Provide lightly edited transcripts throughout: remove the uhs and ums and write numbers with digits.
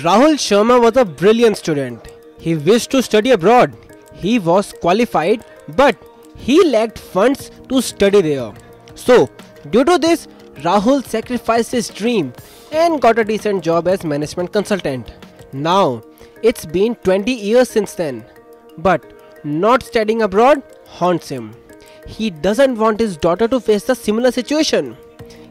Rahul Sharma was a brilliant student. He wished to study abroad. He was qualified, but he lacked funds to study there. So, due to this, Rahul sacrificed his dream and got a decent job as management consultant. Now, it's been 20 years since then. But not studying abroad haunts him. He doesn't want his daughter to face the similar situation.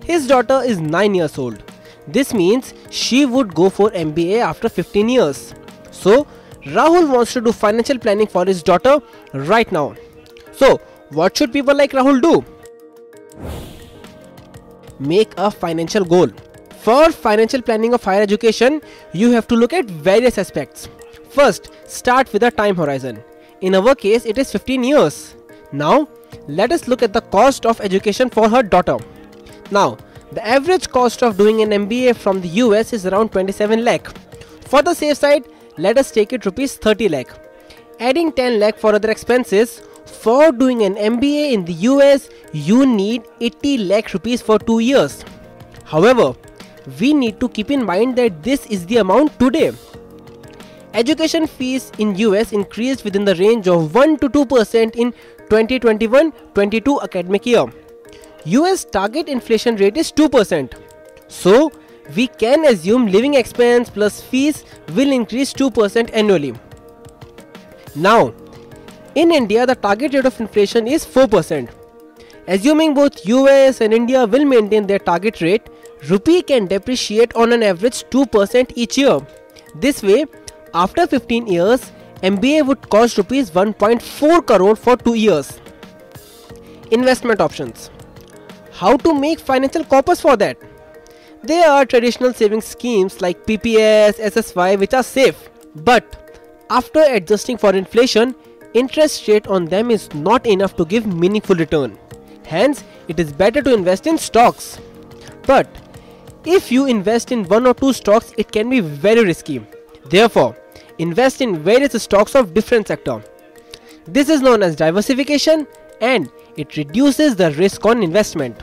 His daughter is 9 years old. This means she would go for MBA after 15 years. So, Rahul wants to do financial planning for his daughter right now. So, what should people like Rahul do? Make a financial goal. For financial planning of higher education, you have to look at various aspects. First, start with a time horizon. In our case, it is 15 years. Now, let us look at the cost of education for her daughter. Now, the average cost of doing an MBA from the US is around 27 lakh. For the safe side, let us take it rupees 30 lakh. Adding 10 lakh for other expenses, for doing an MBA in the US, you need 80 lakh rupees for 2 years. However, we need to keep in mind that this is the amount today. Education fees in US increased within the range of 1 to 2% in 2021-22 academic year. US target inflation rate is 2%. So, we can assume living expense plus fees will increase 2% annually. Now, in India, the target rate of inflation is 4%. Assuming both US and India will maintain their target rate, rupee can depreciate on an average 2% each year. This way, after 15 years, MBA would cost rupees 1.4 crore for 2 years. Investment options. How to make financial corpus for that? There are traditional savings schemes like PPS, SSY which are safe. But after adjusting for inflation, interest rate on them is not enough to give meaningful return. Hence, it is better to invest in stocks. But if you invest in 1 or 2 stocks, it can be very risky. Therefore, invest in various stocks of different sector. This is known as diversification and it reduces the risk on investment.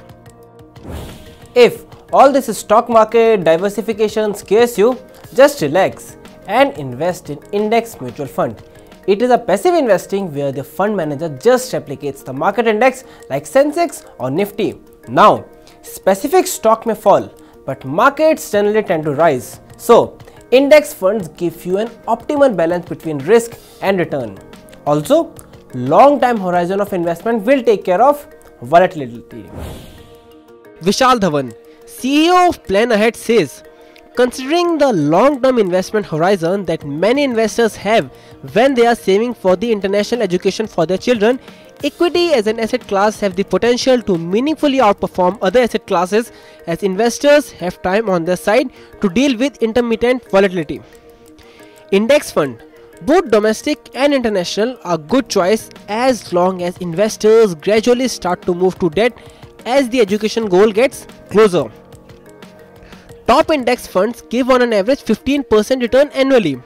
If all this stock market diversification scares you, just relax and invest in index mutual fund. It is a passive investing where the fund manager just replicates the market index like Sensex or Nifty. Now, specific stock may fall, but markets generally tend to rise. So, index funds give you an optimal balance between risk and return. Also, long time horizon of investment will take care of volatility. Vishal Dhawan, CEO of Plan Ahead says, considering the long-term investment horizon that many investors have when they are saving for the international education for their children, equity as an asset class have the potential to meaningfully outperform other asset classes as investors have time on their side to deal with intermittent volatility. Index fund, both domestic and international, are good choice as long as investors gradually start to move to debt as the education goal gets closer. Top index funds give on an average 15% return annually.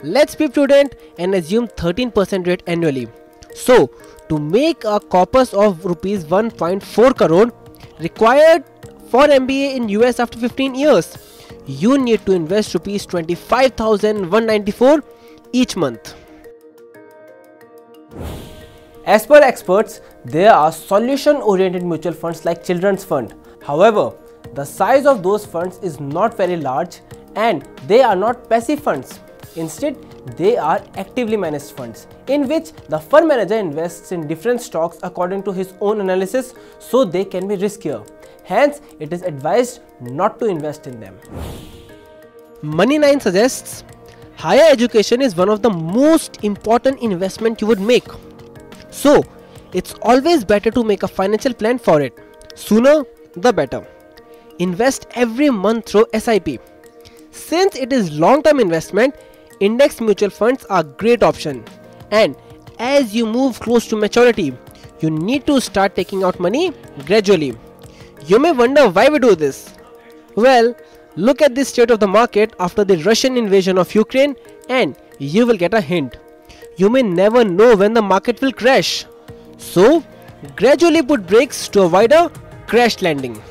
Let's be prudent and assume 13% rate annually. So, to make a corpus of rupees 1.4 crore required for MBA in US after 15 years, you need to invest rupees 25,194 each month. As per experts, there are solution-oriented mutual funds like Children's Fund. However, the size of those funds is not very large and they are not passive funds. Instead, they are actively managed funds in which the fund manager invests in different stocks according to his own analysis, so they can be riskier. Hence, it is advised not to invest in them. Money9 suggests higher education is one of the most important investment you would make. So, it's always better to make a financial plan for it. Sooner, the better. Invest every month through SIP. Since it is long-term investment, index mutual funds are a great option. And as you move close to maturity, you need to start taking out money gradually. You may wonder why we do this. Well, look at the state of the market after the Russian invasion of Ukraine and you will get a hint. You may never know when the market will crash. So, gradually put brakes to avoid a crash landing.